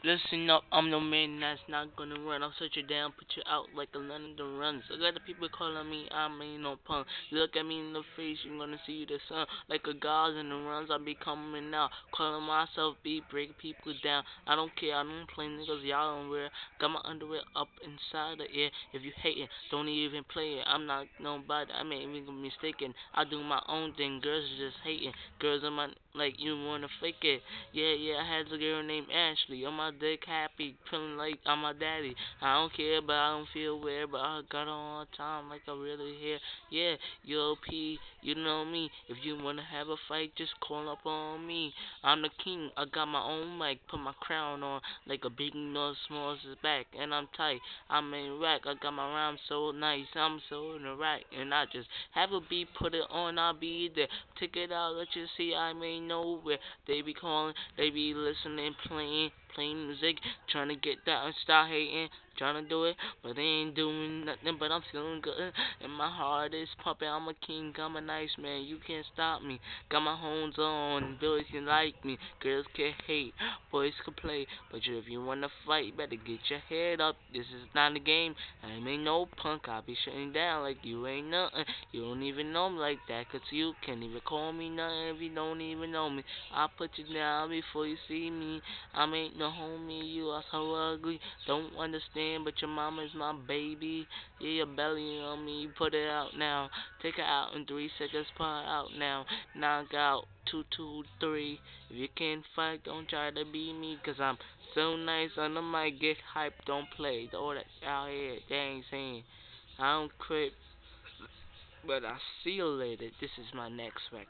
Listen up, I'm the man that's not gonna run. I'll set you down, put you out like a London runs. I got the people calling me, I'm ain't no punk. You look at me in the face, you're gonna see the sun. Like a god in the runs, I be coming out. Calling myself beat, breaking people down. I don't care, I don't play niggas, y'all don't wear. Got my underwear up inside the air. If you hating, don't even play it. I'm not nobody, I may even be mistaken. I do my own thing, girls are just hating. Girls are my, like, you wanna fake it. Yeah, yeah, I had a girl named Ashley. On my dick happy, feeling like I'm my daddy. I don't care, but I don't feel weird. But I got her all the time, like I really here. Yeah, yo, P, you know me. If you wanna have a fight, just call up on me. I'm the king. I got my own mic, put my crown on like a big nose, smalls is back, and I'm tight. I'm in rack. I got my rhyme so nice. I'm so in the rack, and I just have a beat, put it on. I'll be there. Take it out, let you see. I may know where they be calling. They be listening, playing music, trying to get that and start hating, trying to do it, but they ain't doing nothing. But I'm feeling good, and my heart is pumping. I'm a king, I'm a nice man. You can't stop me. Got my horns on, boys can like me, girls can hate, boys can play. But if you wanna fight, better get your head up. This is not a game. I ain't no punk. I'll be shutting down like you ain't nothing. You don't even know me like that, 'cause you can't even call me nothing if you don't even know me. I'll put you down before you see me. I ain't no homie, you are so ugly. Don't understand, but your mama's my baby. Yeah, your belly on me, you put it out now. Take it out in 3 seconds, put it out now. Knock out 2, 2, 3. If you can't fight, don't try to beat me, 'cause I'm so nice on the mic. Get hype, don't play. All that out here, they ain't saying. I don't quit, but I see you later. This is my next record.